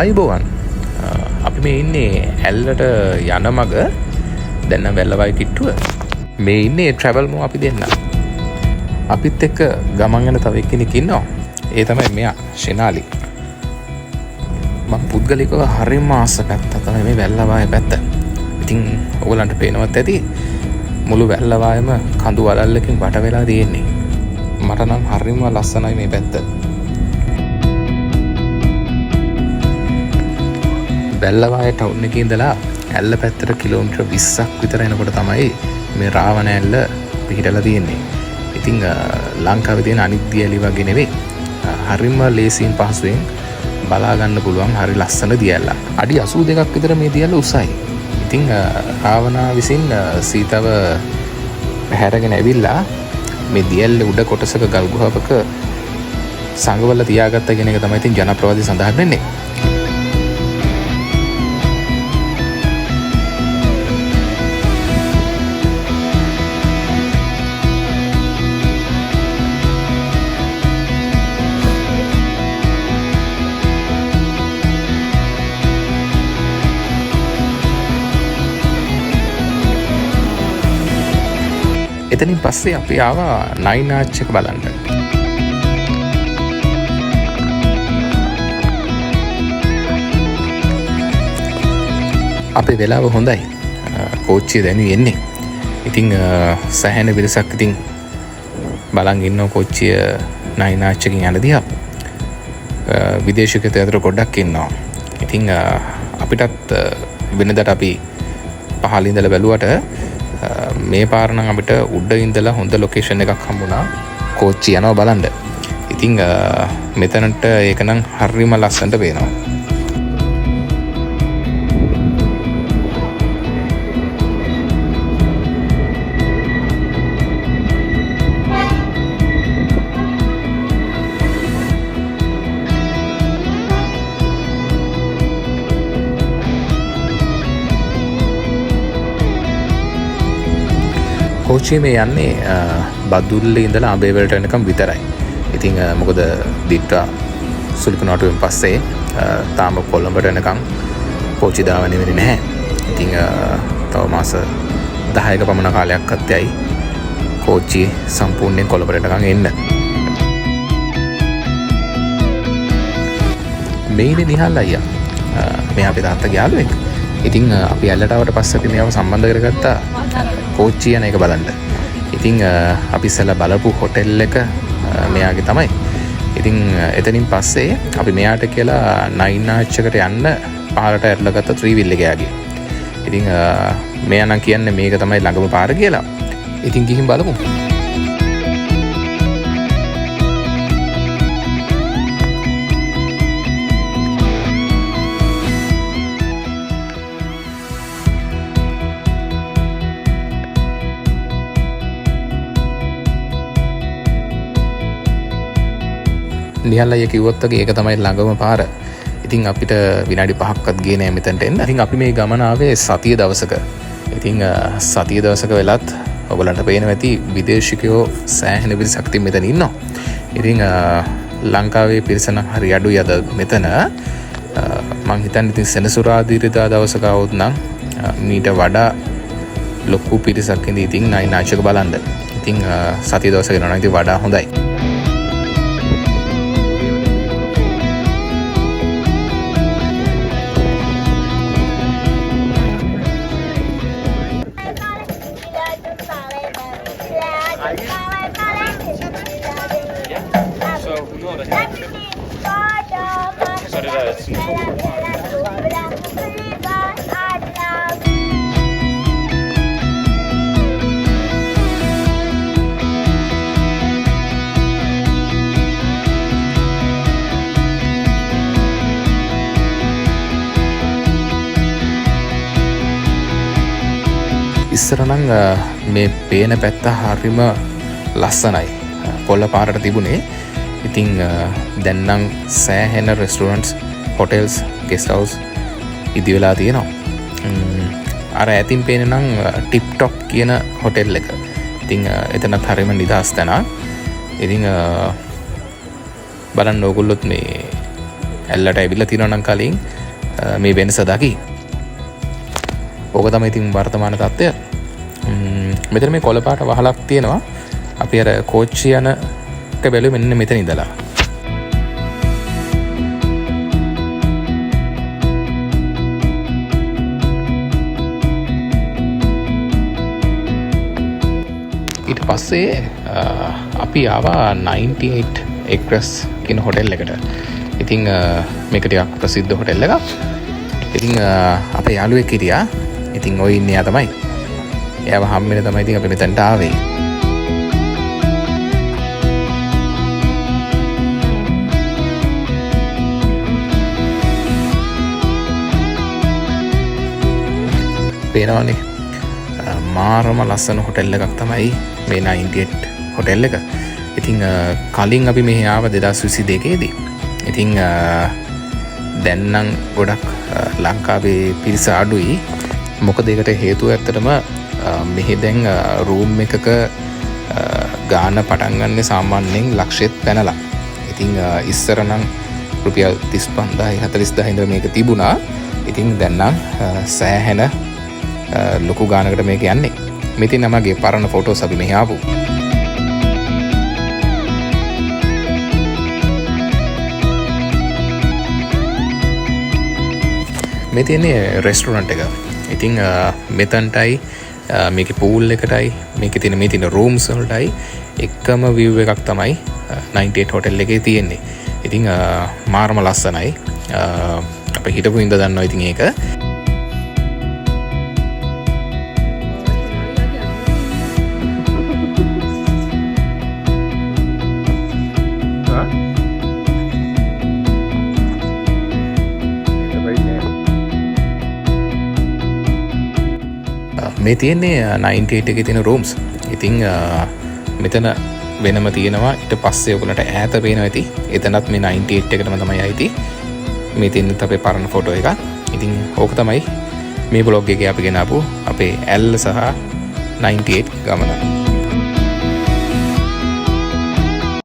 අයිබෝවන් අපි මේ ඉන්නේ ඇල්ලට යන මග දැන්න වැල්ලවයි කිට්ටුව මේ ඉන්නේ ට්‍රැවල්මෝ අපි දෙන්න අපිත් එක්ක ගමන් යන තව එක්කෙනෙක් ඉන්නවා ඒ තමයි මෙයා ශෙනාලි මම පුද්ගලිකව හරිම ආස පැත්ත තමයි මේ වැල්ලවාය පැත්ත ඉතින් ඔයගලන්ට පේනවත් ඇති මුළු වැල්ලවායම කඳු වලල්ලකින් වට වෙලා තියෙන්නේ මට නම් හරිම ලස්සනයි මේ පැත්ත වැල්ලවාය ටවුන් එකේ ඉඳලා ඇල්ල පැත්තට කිලෝමීටර් 20ක් විතර එනකොට තමයි මේ රාවණ ඇල්ල පිහිටලා තියෙන්නේ. ඉතින් ලංකාවේ තියෙන අනිත් දියැලි වගේ නෙවෙයි. හරිම ලේසියෙන් පහසුවෙන් බලා ගන්න පුළුවන් හරි ලස්සන දියැලක්. අඩි 82ක් විතර මේ දියැල උසයි. ඉතින් රාවණා විසින් සීතව පැහැරගෙන ඇවිල්ලා මේ දියැල්ලේ උඩ කොටසක ගල් ගුහාවක සංගවල තියාගත්ත කියන එක තමයි ඉතින් ජනප්‍රවාදී සඳහන් වෙන්නේ. එතනින් පස්සේ අපි ආවා නයින් ආර්ච් එක බලන්න. අපේ වෙලාව හොඳයි. කෝච්චිය දැනු එන්නේ. ඉතින් සැහැණ පිරිසක් ඉතින් බලන් ඉන්නවා කෝච්චිය නයින් ආර්ච් එකකින් යන දිහා. විදේශිකයෝ අතර ගොඩක් ඉන්නවා. ඉතින් අපිටත් වෙනදට අපි පහළ ඉඳලා බැලුවට මේ පාර නම් අපිට උඩ ඉඳලා හොඳ ලොකේෂන් එකක් හම්බුණා කෝච්චිය යනවා බලන්න. ඉතින් මෙතනට ඒක නම් හරිම ලස්සනට පේනවා. කෝච්චිය මේ යන්නේ බදුල්ලේ ඉඳලා අඹේවලට යනකම් විතරයි. ඉතින් මොකද දිට්ටා සුලිකනෝටුවෙන් පස්සේ තාම කොළඹට යනකම් කෝච්චි දාවන්නේ වෙන්නේ නැහැ. ඉතින් තව මාස 10ක පමණ කාලයක් අත්‍යයි කෝච්චිය සම්පූර්ණයෙන් කොළඹට යනකම් එන්න. මේ ඉන්නේ නිහාල් අයියා. මෙයා අපේ තාත්තගේ යාළුවෙක්. ඉතින් අපි ඇල්ලට ආවට පස්සේ අපි මෙයාව සම්බන්ධ කරගත්තා කෝච්චිය යන එක බලන්න. ඉතින් අපි ඉස්සෙල්ලා බලපු හොටෙල් එක මෙයාගේ තමයි. ඉතින් එතනින් පස්සේ අපි මෙයාට කියලා නයින් ආර්ච් එකට යන්න පාරට ඇරලා ගත්ත ත්‍රිවිල් එක යාගේ. ඉතින් මෙයා නම් කියන්නේ මේක තමයි ළඟම පාර කියලා. ඉතින් ගිහින් බලමු. නිහාල් අයියා කිව්වොත් වගේ ඒක තමයි ළඟම පාර. ඉතින් අපිට විනාඩි 5ක්වත් ගියේ නෑ මෙතනට එන්න. ඉතින් අපි මේ ගමන ආවේ සතිය දවසක. ඉතින් සතිය දවසක වෙලත් ඔයගලන්ට පේනවා ඇති විදේශිකයෝ සෑහෙන පිරිසක් මෙතන ඉන්නවා. ඉතින් ලංකාවේ පිරිස නම් හරි අඩුයි අද මෙතන. මං හිතන්නේ ඉතින් සෙනසුරාදා දවසක આવුත් නම් මීට වඩා ලොකු පිරිසක් ඉඳී ඉතින් නයින් ආර්ච් එක බලන්න. ඉතින් සතිය දවසක යනවා නම් ඉතින් වඩා හොඳයි. ඉස්සර නම් මේ පේන පැත්ත හරිම ලස්සනයි. කොල්ල පාරට තිබුණේ. ඉතින් දැන් නම් සෑහෙන රෙස්ටොරන්ට්ස්, හොටෙල්ස්, ගෙස්ට් හවුස් ඉදි වෙලා තියෙනවා. අර ඇතින් පේන නම් ටිප් ටොප් කියන හොටෙල් එක. ඉතින් එතනත් හරිම නිදහස් තැනක්. ඉතින් බලන්න ඕගොල්ලොත් මේ ඇල්ලට ඇවිල්ලා තියෙනවා නම් කලින් මේ වෙනස දකි. ඕක තමයි ඉතින් වර්තමාන තත්ත්වය. මෙතන මේ කොළ පාට වහලක් තියෙනවා. අපි අර කෝච්චිය යන එක බැලුවේ මෙන්න මෙතන ඉඳලා. ඊට පස්සේ අපි ආවා 98 acres කියන හොටෙල් එකට. ඉතින් මේක ටිකක් ප්‍රසිද්ධ හොටෙල් එකක්. ඉතින් අපේ යාළුවෙක් හිටියා. ඉතින් ඔය ඉන්නේ යා තමයි. එයාව හම්බෙන්න තමයි ඉතින් අපි මෙතනට ආවේ. පේනවනේ මාරම ලස්සන හොටෙල් එකක් තමයි මේ 98 හොටෙල් එක. ඉතින් කලින් අපි මෙහි ආව 2022 දී. ඉතින් දැන් නම් ගොඩක් ලංකාවේ පිරිස අඩුයි. මොකද ඒකට හේතුව ඇත්තටම මෙහි දැන් රූම් එකක ගාන පටන් ගන්න සාමාන්‍යයෙන් ලක්ෂෙත් පැනලා. ඉතින් ඉස්සර නම් රුපියල් 35000 40000 ඉඳලා මේක තිබුණා. ඉතින් දැන් නම් සෑහෙන ලොකු ගානකට මේක යන්නේ. මෙතින් නමගේ පරණ ෆොටෝස් අපි මෙහි ආපු. මේ තියෙන්නේ රෙස්ටොරන්ට් එක. ඉතින් මෙතනටයි මේකේ පූල් එකටයි මේකේ තියෙන මේ තියෙන රූම්ස් වලටයි එකම view එකක් තමයි 98 හොටෙල් එකේ තියෙන්නේ. ඉතින් මාරම ලස්සනයි. අපි හිටපු ඉඳ දන්නවා ඉතින් ඒක. මේ තියෙන්නේ 98 එකේ තියෙන රූම්ස්. ඉතින් මෙතන වෙනම තියෙනවා. ඊට පස්සේ ඔයගලට ඈත පේනවා ඇති. එතනත් මේ 98 එකටම තමයි ආйти. මේ තියෙන අපේ පරණ ෆොටෝ එක. ඉතින් ඕක තමයි මේ බ්ලොග් එකේ අපි ගෙන ආපු අපේ ඇල්ල සහ 98 ගමන.